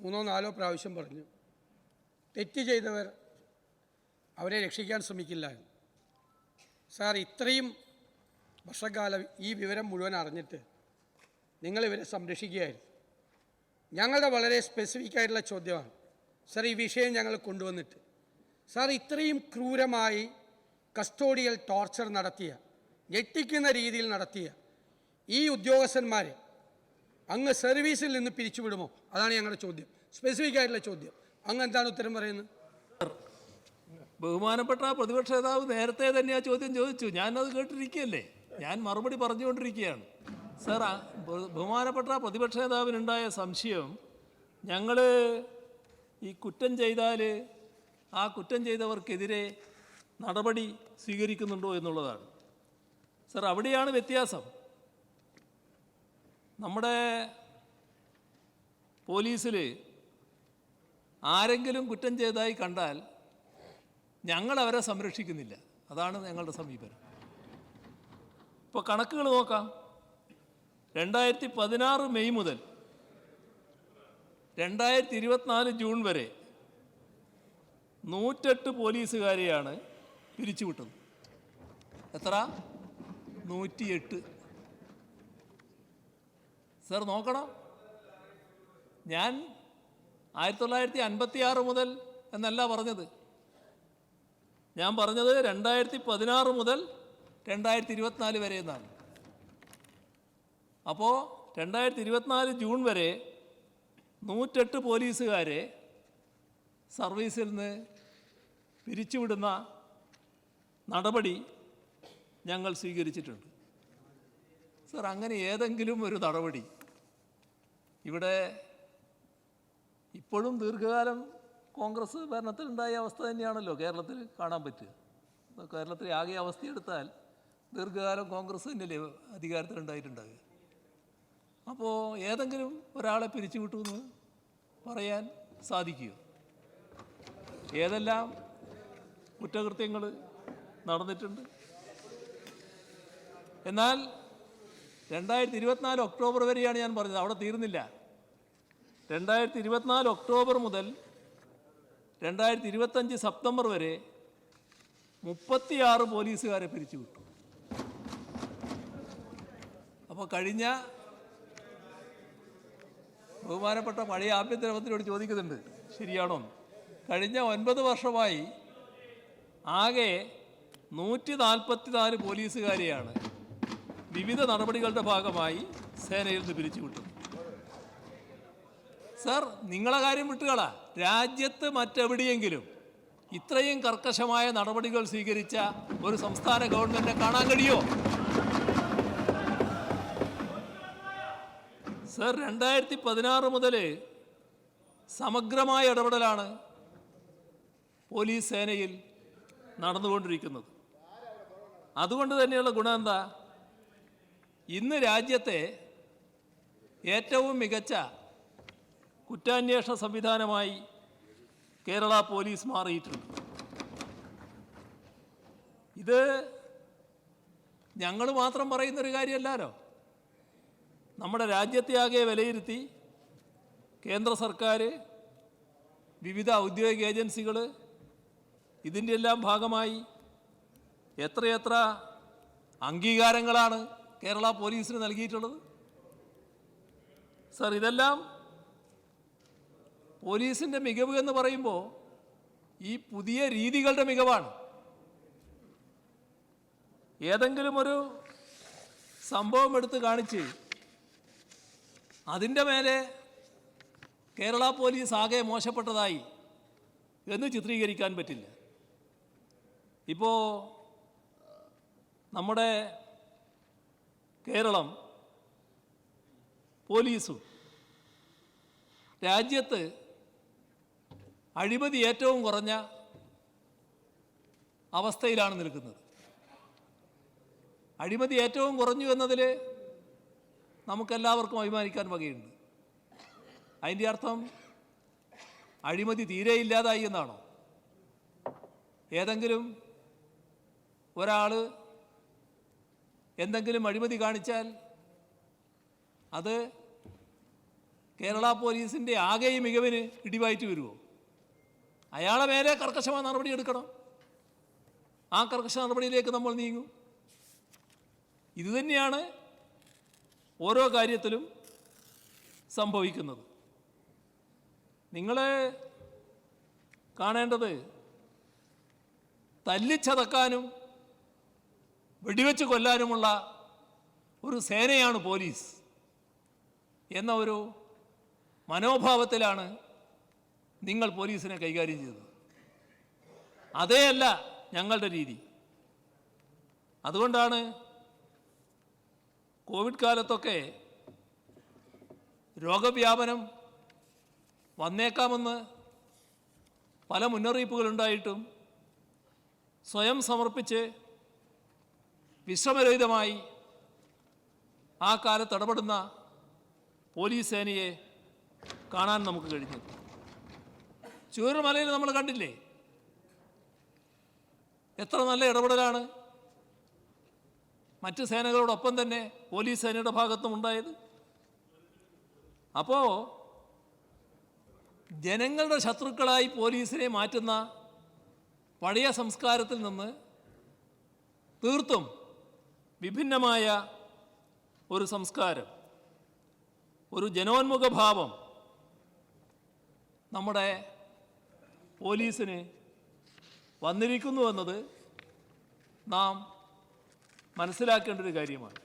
3 or 4 പ്രാവശ്യം പറഞ്ഞു തെറ്റ് ചെയ്തവർ അവരെ രക്ഷിക്കാൻ ശ്രമിക്കില്ല. സാർ, ഇത്രയും വർഷക്കാലം ഈ വിവരം മുഴുവൻ അറിഞ്ഞിട്ട് നിങ്ങളിവരെ സംരക്ഷിക്കുകയായിരുന്നു. ഞങ്ങളുടെ വളരെ സ്പെസിഫിക് ആയിട്ടുള്ള ചോദ്യമാണ് സാർ, ഈ വിഷയം ഞങ്ങൾ കൊണ്ടുവന്നിട്ട് സാർ ഇത്രയും ക്രൂരമായി കസ്റ്റോഡിയൽ ടോർച്ചർ നടത്തിയ, ഞെട്ടിക്കുന്ന രീതിയിൽ നടത്തിയ ഈ ഉദ്യോഗസ്ഥന്മാരെ അങ്ങ് സർവീസിൽ നിന്ന് പിരിച്ചുവിടുമോ? അതാണ് ഞങ്ങളുടെ ചോദ്യം, സ്പെസിഫിക് ആയിട്ടുള്ള ചോദ്യം. അങ്ങ് എന്താണ് ഉത്തരം പറയുന്നത്? ബഹുമാനപ്പെട്ട പ്രതിപക്ഷ നേതാവ് നേരത്തെ തന്നെ ആ ചോദ്യം ചോദിച്ചു, ഞാനത് കേട്ടിരിക്കുകയല്ലേ, ഞാൻ മറുപടി പറഞ്ഞുകൊണ്ടിരിക്കുകയാണ്. സാർ, ബഹുമാനപ്പെട്ട പ്രതിപക്ഷ നേതാവിനുണ്ടായ സംശയം ഞങ്ങൾ ഈ കുറ്റം ചെയ്താൽ ആ കുറ്റം ചെയ്തവർക്കെതിരെ നടപടി സ്വീകരിക്കുന്നുണ്ടോ എന്നുള്ളതാണ്. സാർ, അവിടെയാണ് വ്യത്യാസം. നമ്മുടെ പോലീസിൽ ആരെങ്കിലും കുറ്റം ചെയ്തതായി കണ്ടാൽ ഞങ്ങൾ അവരെ സംരക്ഷിക്കുന്നില്ല. അതാണ് ഞങ്ങളുടെ സമീപനം. ഇപ്പോൾ കണക്കുകൾ നോക്കാം. 2016 മെയ് മുതൽ 2024 ജൂൺ വരെ 108 പോലീസുകാരെയാണ് പിരിച്ചുവിട്ടത്. എത്ര? 108. സാർ നോക്കണം, ഞാൻ 1956 മുതൽ എന്നല്ല പറഞ്ഞത്, ഞാൻ പറഞ്ഞത് 2016 മുതൽ 2024 വരെ എന്നാണ്. അപ്പോൾ 2024 ജൂൺ വരെ 108 പോലീസുകാരെ സർവീസിൽ നിന്ന് പിരിച്ചുവിടുന്ന നടപടി ഞങ്ങൾ സ്വീകരിച്ചിട്ടുണ്ട്. സാർ, അങ്ങനെ ഏതെങ്കിലും ഒരു നടപടി ഇവിടെ ഇപ്പോഴും ദീർഘകാലം കോൺഗ്രസ് ഭരണത്തിലുണ്ടായ അവസ്ഥ തന്നെയാണല്ലോ കേരളത്തിൽ കാണാൻ പറ്റുക. കേരളത്തിലെ ആകെ അവസ്ഥയെടുത്താൽ ദീർഘകാലം കോൺഗ്രസ് തന്നെയല്ലേ അധികാരത്തിലുണ്ടായിട്ടുണ്ടാകുക. അപ്പോൾ ഏതെങ്കിലും ഒരാളെ പിരിച്ചുവിട്ടു എന്ന് പറയാൻ സാധിക്കുമോ? ഏതെല്ലാം കുറ്റകൃത്യങ്ങൾ നടന്നിട്ടുണ്ട്? എന്നാൽ 2024 ഒക്ടോബർ വരെയാണ് ഞാൻ പറഞ്ഞത്, അവിടെ തീർന്നില്ല. 2024 ഒക്ടോബർ മുതൽ 2025 സെപ്റ്റംബർ വരെ 36 പോലീസുകാരെ പിരിച്ചുവിട്ടു. അപ്പോൾ കഴിഞ്ഞ ബഹുമാനപ്പെട്ട പഴയ ആഭ്യന്തരമന്ത്രിയോട് ചോദിക്കുന്നുണ്ട്, ശരിയാണോ? കഴിഞ്ഞ 9 വർഷമായി ആകെ 144 പോലീസുകാരെയാണ് വിവിധ നടപടികളുടെ ഭാഗമായി സേനയിൽ നിന്ന് പിരിച്ചുവിട്ടത്. സാർ, നിങ്ങളെ കാര്യം വിട്ടുകളാ, രാജ്യത്ത് മറ്റെവിടെയെങ്കിലും ഇത്രയും കർക്കശമായ നടപടികൾ സ്വീകരിച്ച ഒരു സംസ്ഥാന ഗവൺമെൻറ്റിനെ കാണാൻ കഴിയുമോ? സാർ, 2016 മുതൽ സമഗ്രമായ ഇടപെടലാണ് പോലീസ് സേനയിൽ നടന്നുകൊണ്ടിരിക്കുന്നത്. അതുകൊണ്ട് തന്നെയുള്ള ഗുണം എന്താ? ഇന്ന് രാജ്യത്തെ ഏറ്റവും മികച്ച കുറ്റാന്വേഷണ സംവിധാനമായി കേരള പോലീസ് മാറിയിട്ടുണ്ട്. ഇത് ഞങ്ങൾ മാത്രം പറയുന്നൊരു കാര്യമല്ലല്ലോ. നമ്മുടെ രാജ്യത്തെ ആകെ വിലയിരുത്തി കേന്ദ്ര സർക്കാർ, വിവിധ ഔദ്യോഗിക ഏജൻസികൾ, ഇതിൻ്റെ എല്ലാം ഭാഗമായി എത്രയെത്ര അംഗീകാരങ്ങളാണ് കേരള പോലീസിന് നൽകിയിട്ടുള്ളത്. സാർ, ഇതെല്ലാം പോലീസിൻ്റെ മികവ് എന്ന് പറയുമ്പോൾ ഈ പുതിയ രീതികളുടെ മികവാണ്. ഏതെങ്കിലും ഒരു സംഭവം എടുത്ത് കാണിച്ച് അതിൻ്റെ മേലെ കേരള പോലീസ് ആകെ മോശപ്പെട്ടതായി എന്ന് ചിത്രീകരിക്കാൻ പറ്റില്ല. ഇപ്പോൾ നമ്മുടെ കേരളം പോലീസും രാജ്യത്ത് അഴിമതി ഏറ്റവും കുറഞ്ഞ അവസ്ഥയിലാണ് നിൽക്കുന്നത്. അഴിമതി ഏറ്റവും കുറഞ്ഞു എന്നതിൽ നമുക്കെല്ലാവർക്കും അഭിമാനിക്കാൻ വകയുണ്ട്. അതിൻ്റെ അർത്ഥം അഴിമതി തീരെ ഇല്ലാതായി എന്നാണോ? ഏതെങ്കിലും ഒരാൾ എന്തെങ്കിലും അഴിമതി കാണിച്ചാൽ അത് കേരള പോലീസിൻ്റെ ആകെ ഈ മികവിന് ഇടിവായിട്ട് വരുമോ? അയാളെ മേലെ കർക്കശമായ നടപടി എടുക്കണം. ആ കർക്കശ നടപടിയിലേക്ക് നമ്മൾ നീങ്ങും. ഇതുതന്നെയാണ് ഓരോ കാര്യത്തിലും സംഭവിക്കുന്നത്. നിങ്ങൾ കാണേണ്ടത് തല്ലിച്ചതക്കാനും വെടിവെച്ച് കൊല്ലാനുമുള്ള ഒരു സേനയാണ് പോലീസ് എന്ന ഒരു മനോഭാവത്തിലാണ് നിങ്ങൾ പോലീസിനെ കൈകാര്യം ചെയ്തത്. അതേയല്ല ഞങ്ങളുടെ രീതി. അതുകൊണ്ടാണ് കോവിഡ് കാലത്തൊക്കെ രോഗവ്യാപനം വന്നേക്കാമെന്ന് പല മുന്നറിയിപ്പുകളുണ്ടായിട്ടും സ്വയം സമർപ്പിച്ച് വിശ്രമരഹിതമായി ആ കാലത്ത് ഇടപെടുന്ന പോലീസ് സേനയെ കാണാൻ നമുക്ക് കഴിഞ്ഞു. ചൂരൽമലയിൽ നമ്മൾ കണ്ടില്ലേ എത്ര നല്ല ഇടപെടലാണ് മറ്റ് സേനകളോടൊപ്പം തന്നെ പോലീസ് സേനയുടെ ഭാഗത്തും ഉണ്ടായത്. അപ്പോൾ ജനങ്ങളുടെ ശത്രുക്കളായി പോലീസിനെ മാറ്റുന്ന പഴയ സംസ്കാരത്തിൽ നിന്ന് തീർത്തും വിഭിന്നമായ ഒരു സംസ്കാരം, ഒരു ജനോന്മുഖ ഭാവം നമ്മുടെ പോലീസിന് വന്നിരിക്കുന്നു എന്നത് നാം മനസ്സിലാക്കേണ്ട ഒരു കാര്യമാണ്.